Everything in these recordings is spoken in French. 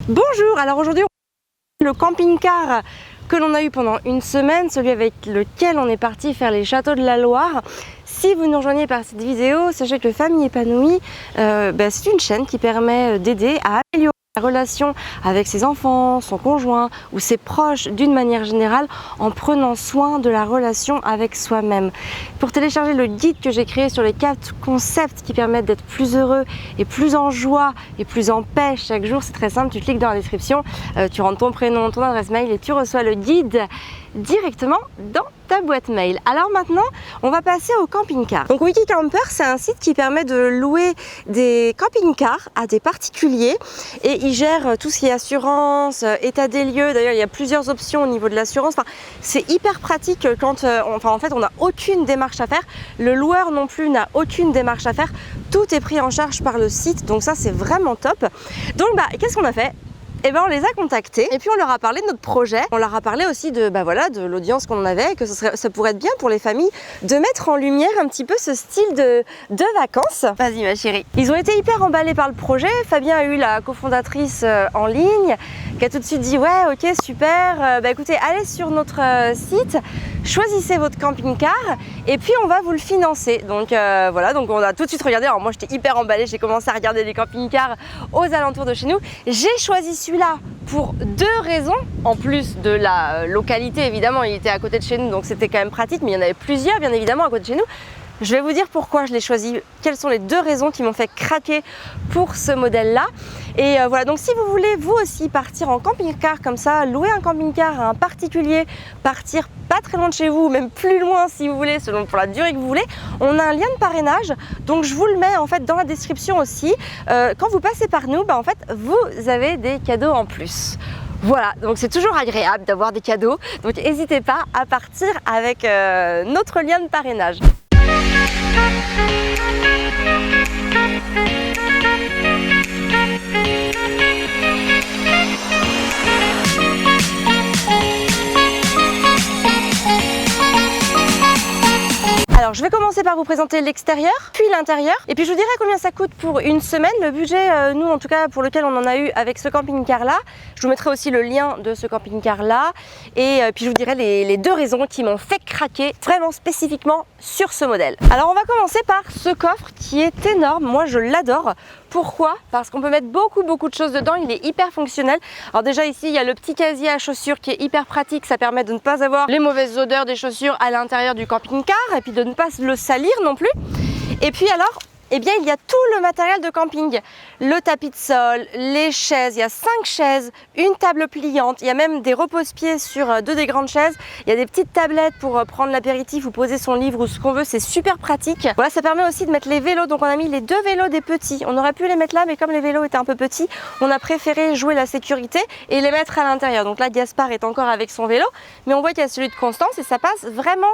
Bonjour, alors aujourd'hui le camping-car que l'on a eu pendant une semaine, celui avec lequel on est parti faire les châteaux de la Loire. Si vous nous rejoignez par cette vidéo, sachez que Famille Épanouie, c'est une chaîne qui permet d'aider à améliorer la relation avec ses enfants, son conjoint ou ses proches d'une manière générale en prenant soin de la relation avec soi-même. Pour télécharger le guide que j'ai créé sur les 4 concepts qui permettent d'être plus heureux et plus en joie et plus en paix chaque jour, c'est très simple, tu cliques dans la description, tu rentres ton prénom, ton adresse mail et tu reçois le guide directement dans ta boîte mail. Alors maintenant, on va passer au camping-car. Donc Wikicamper, c'est un site qui permet de louer des camping-cars à des particuliers et il gère tout ce qui est assurance, état des lieux. D'ailleurs, il y a plusieurs options au niveau de l'assurance. Enfin, c'est hyper pratique quand en fait, on n'a aucune démarche à faire. Le loueur non plus n'a aucune démarche à faire. Tout est pris en charge par le site. Donc ça, c'est vraiment top. Donc qu'est-ce qu'on a fait ? Et on les a contactés et puis on leur a parlé de notre projet. On leur a parlé aussi de l'audience qu'on avait, que ça pourrait être bien pour les familles de mettre en lumière un petit peu ce style de vacances. Vas-y ma chérie. Ils ont été hyper emballés par le projet. Fabien a eu la cofondatrice en ligne qui a tout de suite dit ouais ok super, écoutez allez sur notre site, choisissez votre camping-car et puis on va vous le financer. Donc voilà, donc on a tout de suite regardé. Alors moi j'étais hyper emballée, j'ai commencé à regarder les camping-cars aux alentours de chez nous. J'ai choisi celui-là pour 2 raisons, en plus de la localité évidemment, il était à côté de chez nous donc c'était quand même pratique, mais il y en avait plusieurs bien évidemment à côté de chez nous. Je vais vous dire pourquoi je l'ai choisi, quelles sont les 2 raisons qui m'ont fait craquer pour ce modèle-là. Et voilà, donc si vous voulez vous aussi partir en camping-car comme ça, louer un camping-car à un particulier, partir pas très loin de chez vous, même plus loin si vous voulez, selon pour la durée que vous voulez, on a un lien de parrainage, donc je vous le mets en fait dans la description aussi. Quand vous passez par nous, en fait, vous avez des cadeaux en plus. Voilà, donc c'est toujours agréable d'avoir des cadeaux, donc n'hésitez pas à partir avec notre lien de parrainage. Alors je vais commencer par vous présenter l'extérieur, puis l'intérieur, et puis je vous dirai combien ça coûte pour une semaine. Le budget, nous en tout cas pour lequel on en a eu avec ce camping-car là, je vous mettrai aussi le lien de ce camping-car là, et puis je vous dirai les 2 raisons qui m'ont fait craquer vraiment spécifiquement sur ce modèle. Alors on va commencer par ce coffre qui est énorme, moi je l'adore. Pourquoi? Parce qu'on peut mettre beaucoup de choses dedans, il est hyper fonctionnel. Alors déjà ici il y a le petit casier à chaussures qui est hyper pratique, ça permet de ne pas avoir les mauvaises odeurs des chaussures à l'intérieur du camping-car et puis de ne pas le salir non plus. Et puis alors, il y a tout le matériel de camping, le tapis de sol, les chaises, il y a 5 chaises, une table pliante, il y a même des repose-pieds sur 2 des grandes chaises, il y a des petites tablettes pour prendre l'apéritif ou poser son livre ou ce qu'on veut, c'est super pratique. Voilà, ça permet aussi de mettre les vélos, donc on a mis les 2 vélos des petits, on aurait pu les mettre là mais comme les vélos étaient un peu petits, on a préféré jouer la sécurité et les mettre à l'intérieur. Donc là Gaspard est encore avec son vélo, mais on voit qu'il y a celui de Constance et ça passe vraiment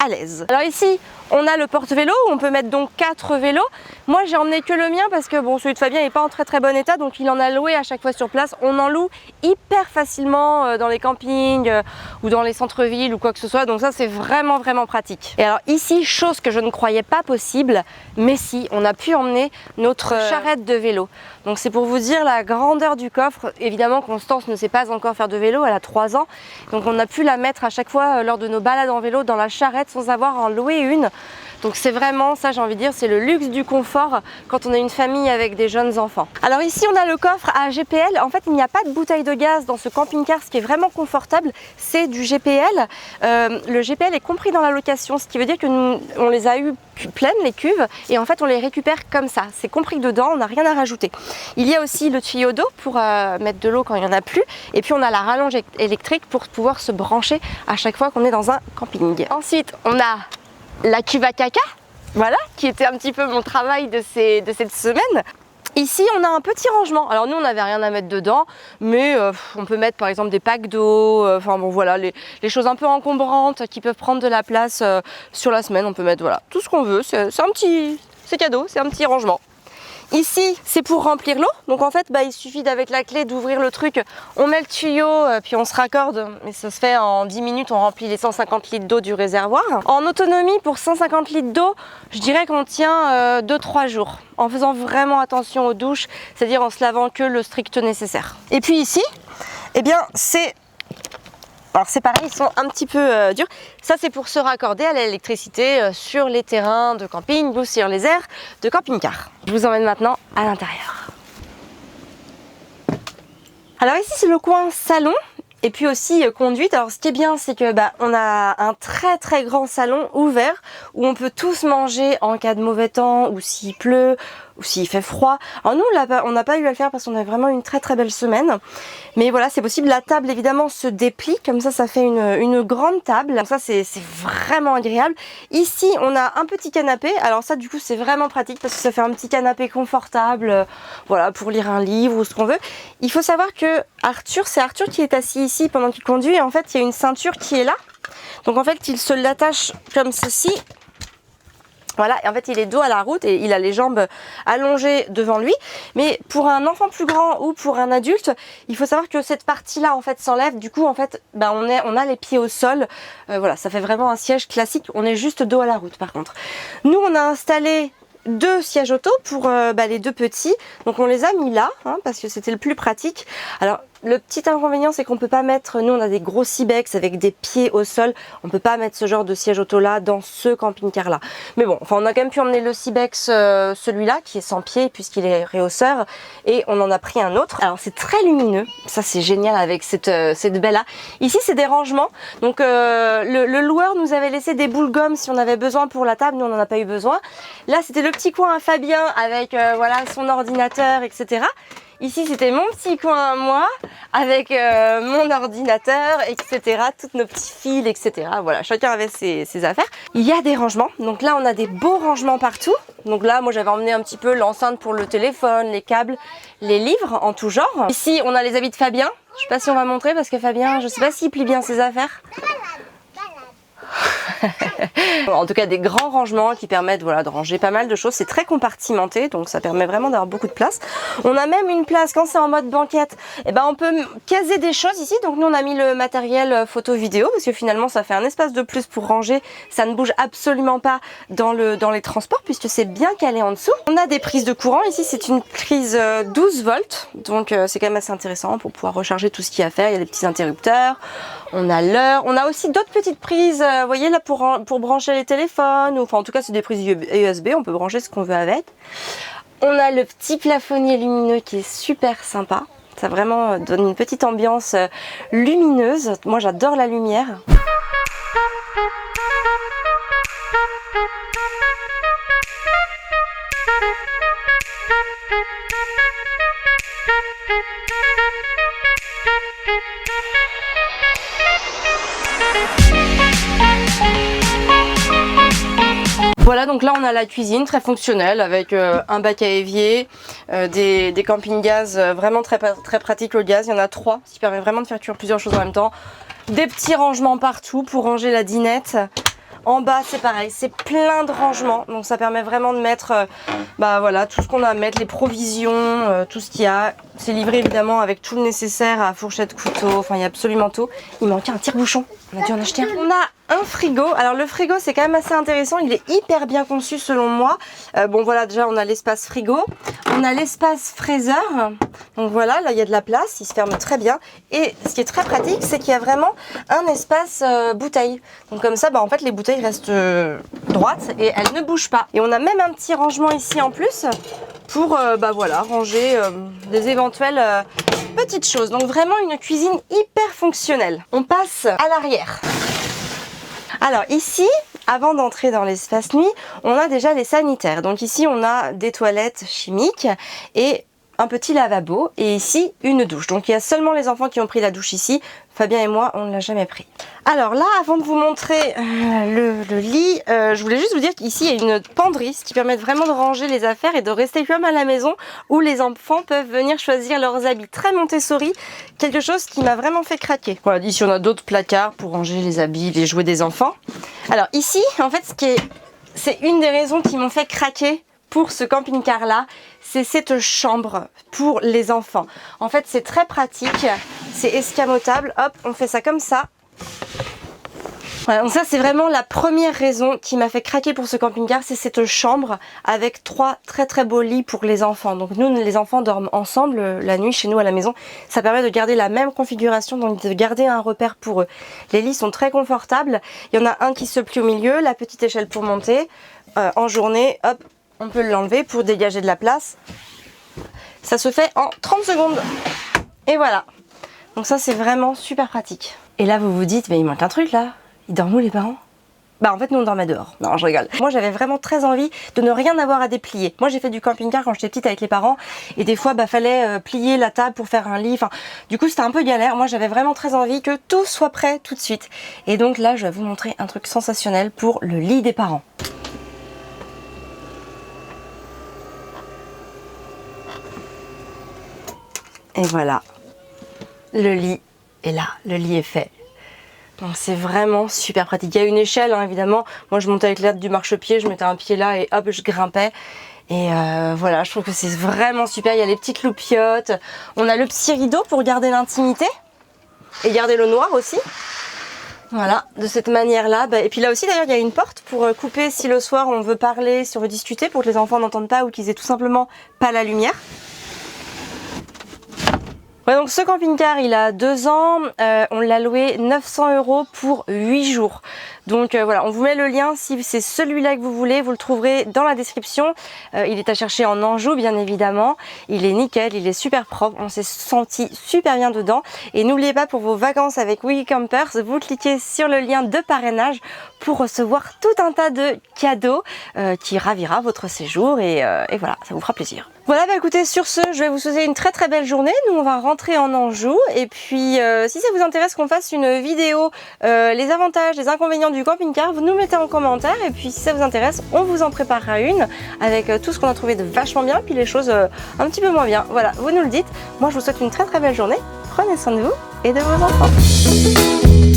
à l'aise. Alors ici on a le porte-vélo où on peut mettre donc 4 vélos. Moi j'ai emmené que le mien parce que celui de Fabien n'est pas en très bon état, donc il en a loué à chaque fois sur place. On en loue hyper facilement dans les campings ou dans les centres-villes ou quoi que ce soit, donc ça c'est vraiment pratique. Et alors ici, chose que je ne croyais pas possible, mais si, on a pu emmener notre charrette de vélo. Donc c'est pour vous dire la grandeur du coffre. Évidemment Constance ne sait pas encore faire de vélo, elle a 3 ans, donc on a pu la mettre à chaque fois lors de nos balades en vélo dans la charrette sans avoir à en louer une. Donc c'est vraiment ça, j'ai envie de dire, c'est le luxe du confort quand on a une famille avec des jeunes enfants. Alors ici on a le coffre à GPL. En fait il n'y a pas de bouteille de gaz dans ce camping-car, ce qui est vraiment confortable, c'est du GPL. Le GPL est compris dans la location, ce qui veut dire que nous, on les a eu pleines les cuves et en fait on les récupère comme ça, c'est compris dedans, on n'a rien à rajouter. Il y a aussi le tuyau d'eau pour mettre de l'eau quand il n'y en a plus, et puis on a la rallonge électrique pour pouvoir se brancher à chaque fois qu'on est dans un camping. Ensuite on a la cuve à caca, voilà, qui était un petit peu mon travail de cette semaine. Ici on a un petit rangement, alors nous on n'avait rien à mettre dedans, mais on peut mettre par exemple des packs d'eau, voilà, les choses un peu encombrantes qui peuvent prendre de la place sur la semaine, on peut mettre voilà, tout ce qu'on veut, c'est cadeau, c'est un petit rangement. Ici, c'est pour remplir l'eau. Donc en fait, il suffit d'avec la clé d'ouvrir le truc. On met le tuyau, puis on se raccorde. Mais ça se fait en 10 minutes, on remplit les 150 litres d'eau du réservoir. En autonomie, pour 150 litres d'eau, je dirais qu'on tient 2-3 jours. En faisant vraiment attention aux douches, c'est-à-dire en se lavant que le strict nécessaire. Et puis ici, eh bien, alors c'est pareil, ils sont un petit peu durs. Ça c'est pour se raccorder à l'électricité sur les terrains de camping ou sur les aires de camping-car. Je vous emmène maintenant à l'intérieur. Alors ici c'est le coin salon et puis aussi conduite. Alors ce qui est bien c'est que on a un très grand salon ouvert où on peut tous manger en cas de mauvais temps ou s'il pleut ou s'il fait froid. Alors nous on n'a pas eu à le faire parce qu'on a vraiment une très belle semaine. Mais voilà, c'est possible. La table évidemment se déplie, comme ça fait une grande table. Donc ça c'est vraiment agréable. Ici on a un petit canapé. Alors ça du coup c'est vraiment pratique parce que ça fait un petit canapé confortable, voilà, pour lire un livre ou ce qu'on veut. Il faut savoir que c'est Arthur qui est assis ici pendant qu'il conduit. Et en fait il y a une ceinture qui est là. Donc en fait il se l'attache comme ceci. Voilà, et en fait il est dos à la route et il a les jambes allongées devant lui. Mais pour un enfant plus grand ou pour un adulte, il faut savoir que cette partie-là en fait s'enlève. Du coup en fait on a les pieds au sol. Voilà, ça fait vraiment un siège classique. On est juste dos à la route par contre. Nous on a installé 2 sièges auto pour les 2 petits. Donc on les a mis là parce que c'était le plus pratique. Alors le petit inconvénient c'est qu'on peut pas mettre, nous on a des gros Cybex avec des pieds au sol, on peut pas mettre ce genre de siège auto là dans ce camping-car là. Mais bon, enfin on a quand même pu emmener le Cybex, celui-là qui est sans pied puisqu'il est réhausseur, et on en a pris un autre. Alors c'est très lumineux, ça c'est génial avec cette baie là. Ici c'est des rangements, donc le loueur nous avait laissé des boules gomme si on avait besoin pour la table, nous on n'en a pas eu besoin. Là c'était le petit coin à Fabien avec voilà son ordinateur, etc. Ici c'était mon petit coin à moi avec mon ordinateur, etc. Toutes nos petits fils, etc. Voilà, chacun avait ses affaires. Il y a des rangements, donc là on a des beaux rangements partout. Donc là moi j'avais emmené un petit peu l'enceinte pour le téléphone, les câbles, les livres en tout genre. Ici on a les habits de Fabien. Je sais pas si on va montrer parce que Fabien, je sais pas s'il plie bien ses affaires. En tout cas des grands rangements qui permettent voilà, de ranger pas mal de choses. C'est très compartimenté donc ça permet vraiment d'avoir beaucoup de place. On a même une place quand c'est en mode banquette, on peut caser des choses ici. Donc nous on a mis le matériel photo vidéo parce que finalement ça fait un espace de plus pour ranger. Ça ne bouge absolument pas dans les transports puisque c'est bien calé en dessous. On a des prises de courant ici, c'est une prise 12 volts donc c'est quand même assez intéressant pour pouvoir recharger tout ce qu'il y a à faire. Il y a des petits interrupteurs, on a l'heure, on a aussi d'autres petites prises, vous voyez là pour brancher les téléphones, ou enfin en tout cas c'est des prises USB, on peut brancher ce qu'on veut avec. On a le petit plafonnier lumineux qui est super sympa, ça vraiment donne une petite ambiance lumineuse. Moi j'adore la lumière. Voilà, donc là on a la cuisine très fonctionnelle avec un bac à évier, des camping-gaz vraiment très pratiques au gaz. Il y en a 3, ce qui permet vraiment de faire cuire plusieurs choses en même temps. Des petits rangements partout pour ranger la dinette. En bas c'est pareil, c'est plein de rangements, donc ça permet vraiment de mettre voilà, tout ce qu'on a à mettre, les provisions, tout ce qu'il y a. C'est livré évidemment avec tout le nécessaire à fourchette, couteau, enfin il y a absolument tout. Il manquait un tire-bouchon, on a dû en acheter un. On a un frigo, alors le frigo c'est quand même assez intéressant, il est hyper bien conçu selon moi. Bon voilà, déjà on a l'espace frigo, on a l'espace fraiseur, donc voilà, là il y a de la place, il se ferme très bien. Et ce qui est très pratique, c'est qu'il y a vraiment un espace bouteille. Donc comme ça, en fait les bouteilles restent droites et elles ne bougent pas. Et on a même un petit rangement ici en plus pour voilà, ranger des éventuelles petites choses. Donc vraiment une cuisine hyper fonctionnelle. On passe à l'arrière. Alors ici, avant d'entrer dans l'espace nuit, on a déjà les sanitaires. Donc ici on a des toilettes chimiques et un petit lavabo, et ici une douche. Donc il y a seulement les enfants qui ont pris la douche ici. Fabien et moi on ne l'a jamais pris. Alors là, avant de vous montrer le lit, je voulais juste vous dire qu'ici il y a une penderie, ce qui permet vraiment de ranger les affaires et de rester comme à la maison où les enfants peuvent venir choisir leurs habits. Très Montessori, quelque chose qui m'a vraiment fait craquer. Voilà, ici on a d'autres placards pour ranger les habits, les jouets des enfants. Alors ici, en fait, c'est une des raisons qui m'ont fait craquer pour ce camping-car là, c'est cette chambre pour les enfants. En fait, c'est très pratique, c'est escamotable. Hop, on fait ça comme ça. Voilà, donc ça c'est vraiment la première raison qui m'a fait craquer pour ce camping-car, c'est cette chambre avec 3 très beaux lits pour les enfants. Donc nous les enfants dorment ensemble la nuit chez nous à la maison. Ça permet de garder la même configuration, donc de garder un repère pour eux. Les lits sont très confortables. Il y en a un qui se plie au milieu, la petite échelle pour monter. En journée, hop, on peut l'enlever pour dégager de la place. Ça se fait en 30 secondes. Et voilà. Donc ça c'est vraiment super pratique. Et là vous vous dites, mais il manque un truc là. Ils dorment où les parents? Bah en fait nous on dormait dehors. Non je rigole. Moi j'avais vraiment très envie de ne rien avoir à déplier. Moi j'ai fait du camping-car quand j'étais petite avec les parents et des fois bah fallait plier la table pour faire un lit. Enfin du coup c'était un peu galère. Moi j'avais vraiment très envie que tout soit prêt tout de suite. Et donc là je vais vous montrer un truc sensationnel pour le lit des parents. Et voilà. Le lit est là. Le lit est fait. Donc c'est vraiment super pratique. Il y a une échelle hein, évidemment. Moi je montais avec l'aide du marchepied, je mettais un pied là et hop je grimpais. Et voilà, je trouve que c'est vraiment super. Il y a les petites loupiottes. On a le petit rideau pour garder l'intimité. Et garder le noir aussi. Voilà, de cette manière-là. Et puis là aussi d'ailleurs il y a une porte pour couper si le soir on veut parler, si on veut discuter, pour que les enfants n'entendent pas ou qu'ils aient tout simplement pas la lumière. Ouais, donc ce camping-car il a 2 ans, on l'a loué 900 € pour 8 jours. Donc voilà, on vous met le lien si c'est celui-là que vous voulez, vous le trouverez dans la description. Il est à chercher en Anjou bien évidemment, il est nickel, il est super propre, on s'est senti super bien dedans. Et n'oubliez pas pour vos vacances avec WikiCampers, vous cliquez sur le lien de parrainage pour recevoir tout un tas de cadeaux qui ravira votre séjour et voilà, ça vous fera plaisir. Voilà, bah écoutez, sur ce, je vais vous souhaiter une très belle journée. Nous, on va rentrer en Anjou. Et puis, si ça vous intéresse qu'on fasse une vidéo, les avantages, les inconvénients du camping-car, vous nous mettez en commentaire. Et puis, si ça vous intéresse, on vous en préparera une avec tout ce qu'on a trouvé de vachement bien, puis les choses un petit peu moins bien. Voilà, vous nous le dites. Moi, je vous souhaite une très belle journée. Prenez soin de vous et de vos enfants.